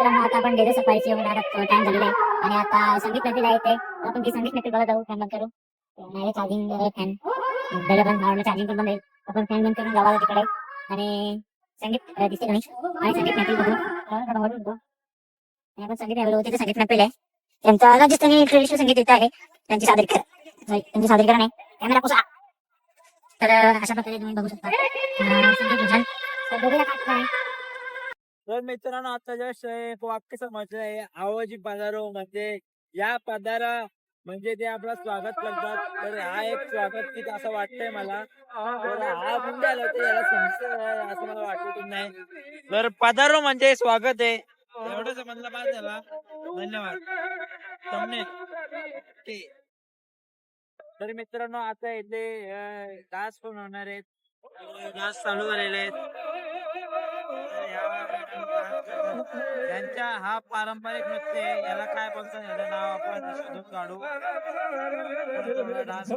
मित्रांनो आता आपण गेलो सफारीची येऊन आता टाइम झालेला आहे आणि आता संगीत नदीला येते आपण ती संगीत नदी बघत जाऊ फॅन बंद करू नाही चार्जिंग फॅन बेल पण आवडलं चार्जिंग पण बंद आहे आपण फॅन बंद करून जावा तिकडे आणि संगीत दिसते नाही आणि संगीत नदी बघू आपण संगीत आलो तिथे संगीत नपील आहे त्यांचा राजस्थानी ट्रेडिशनल संगीत येत आहे त्यांची सादरीकरण आहे कॅमेरा पुसा तर अशा प्रकारे तुम्ही बघू शकता संगीत भजन तर बघूया काय तर मित्रांनो आता जस्ट एक वाक्य समजलं आहे आवाजी पधारो म्हणजे या पधारा म्हणजे ते आपलं स्वागत करतात तर हा एक स्वागत गीत असं वाटतंय मला तर हा म्हणजे आला तर याला समजतं असं मला वाटत नाही तर पधारो म्हणजे स्वागत आहे एवढं समजलं पास झाला धन्यवाद तुमने तर मित्रांनो आता इथे डान्स पण होणार आहेत डान्स चालू झालेले आहेत त्यांच्या हा पारंपरिक नृत्य आहे याला काय बोलतात याचं नाव आपण शोधून काढू डान्स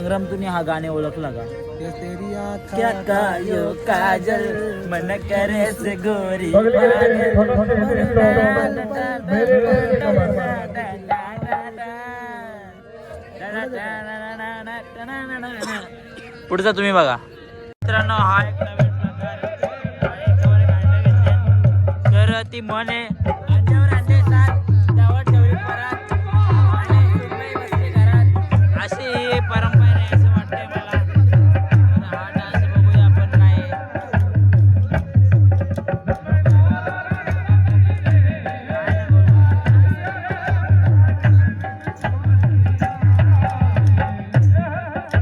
संग्राम तुम्ही हा गाणे ओळखला का क्या कायो काजल मन करे से गोरी पुढचा तुम्ही बघा मित्रांनो हा एक नवीन प्रकार तर ती म्हणे अंड्यावर अंडे सात त्यावर ठेवली परत आणि सुरमई बसली घरात अशी परंपरा आहे असं वाटतंय मला तर हा डान्स बघूया आपण काय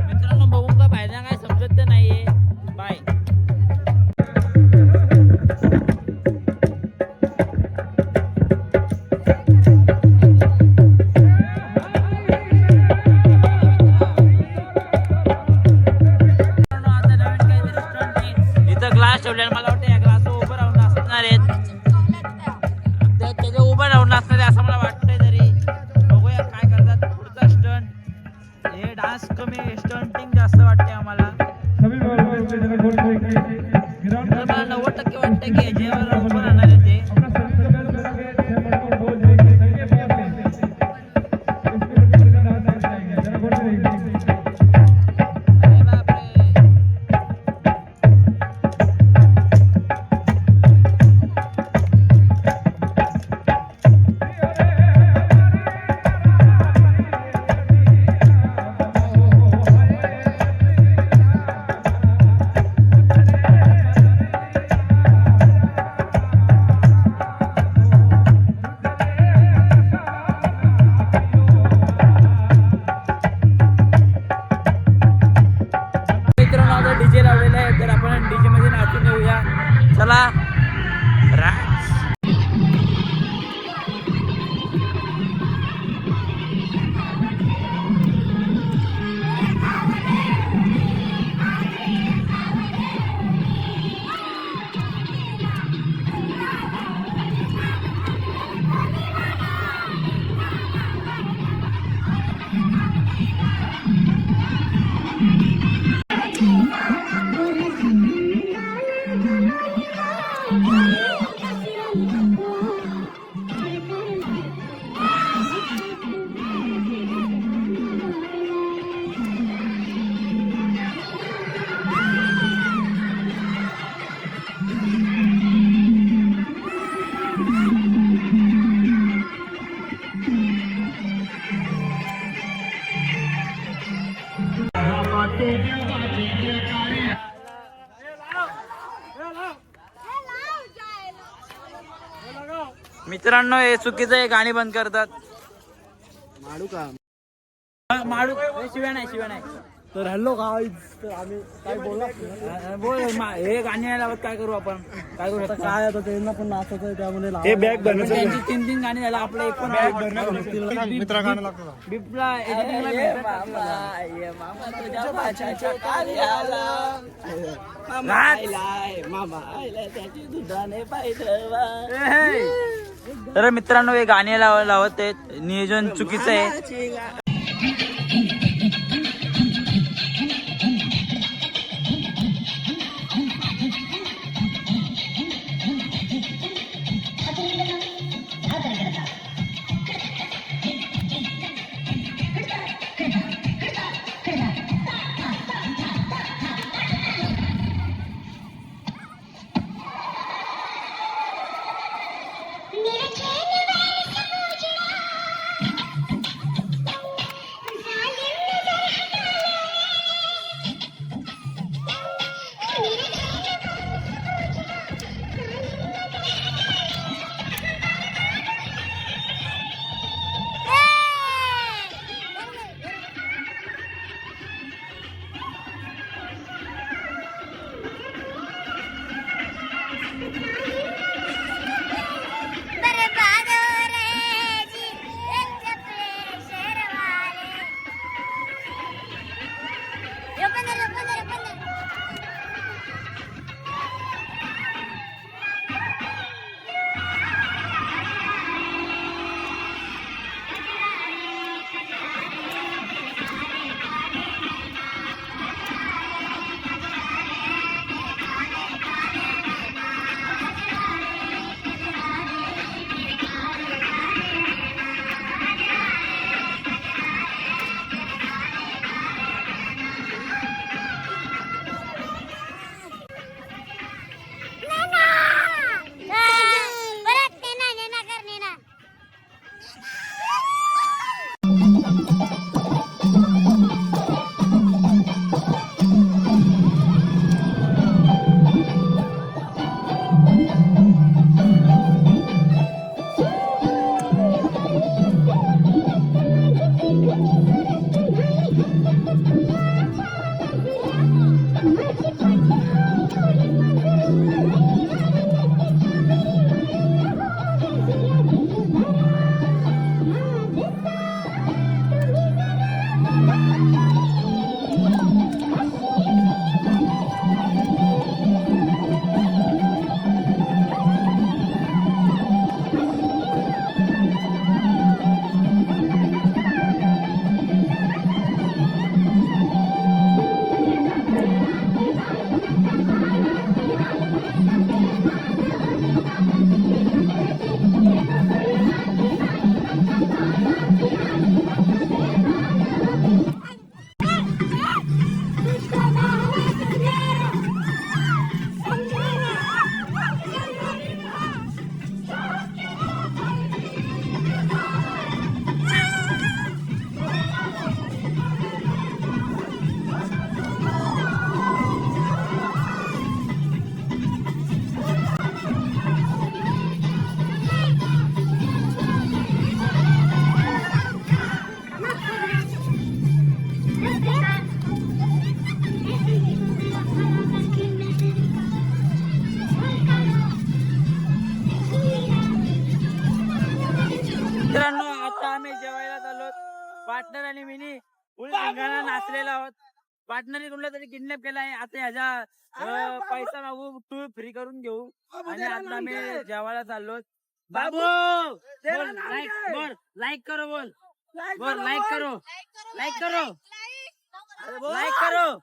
मित्रांनो बघून का फायदा काय समजत तर नाहीये बाय ग्लास ठेवलेला मला वाटतं या ग्लास उभं राहून असणार आहेत त्याच्या उभं राहून असणार आहे असं मला वाटतंय तरी बघूया काय करतात पुढचा स्टंट हे डान्स कमी स्टंटिंग जास्त वाटते आम्हाला मला 90% वाटतं की याच्यावर उभं राहणार आहे ते मित्रांनो हे चुकीचं आहे, गाणी बंद करतात. माडू का माडू शिव्या नाही. तर हॅलो गाईज, तर आम्ही काय बोलला बोल हे गाणी नाही लावत, काय करू आपण? काय करू आता शकतो? काय आता त्यांना पण नाचत आहे त्यामुळे हे बॅग भरणं त्यांची 3 गाणी झालं, आपलं एक पण मित्र गाणं लागतं बिपला editingला तर मित्रांनो हे गाणी लावत आहेत, नियोजन चुकीचं आहे. मित्रांनो आता आम्ही जेवायला चाललो. पार्टनर आणि मिनी फुल धिंगाणा नाचलेला आहोत. पार्टनरने कुठला तरी किडनॅप केला आहे. आता ह्याचा पैसा मागू, टूर फ्री करून घेऊ आणि आता आम्ही जेवायला चाललो. बाबू लाईक करो, बोल लाईक करो, लाईक करो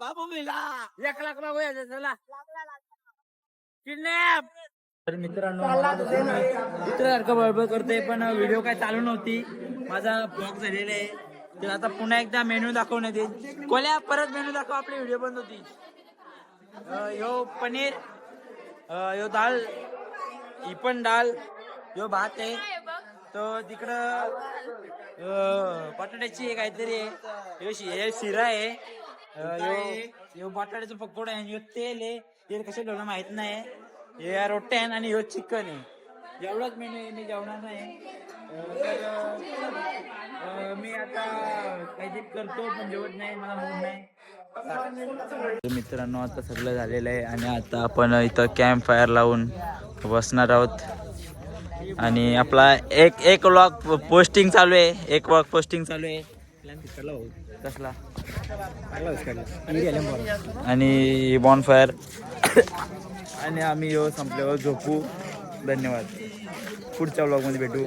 बाबू. मिला 1 लाख मागूया चला. किडनॅप. तर मित्रांनो मित्रासारखं बळबळ करते पण व्हिडिओ काय चालू नव्हती, माझा ब्लॉग झालेला आहे. तर आता पुन्हा एकदा मेन्यू दाखवण्यात येईल. कोल्या परत मेन्यू दाखव, आपली व्हिडिओ बंद होती. यो पनीर, यो दाल, ही पण डाल, यो भात आहे. तो तिकडं बटाट्याची काहीतरी आहे, यो शिरा आहे, यो बटाट्याचं पकोडा आहे, यो तेल आहे. तेल कशा ठेवलं माहित नाही. हे रोट्या आहे आणि ह्यो चिकन आहे. एवढाच मेनू आहे, मी जेवणार नाही. तर मी आता काहीतरी करतो पण जेवत नाही, मला मूड नाही. मित्रांनो आता सगळं झालेलं आहे आणि आता आपण इथं कॅम्प फायर लावून बसणार आहोत आणि आपला एक व्लॉग पोस्टिंग चालू आहे. एक व्लॉग पोस्टिंग चालू आहे. कसला आणि बॉनफायर आणि आम्ही संपल्यावर झोपू. धन्यवाद. पुढच्या व्लॉगमध्ये भेटू.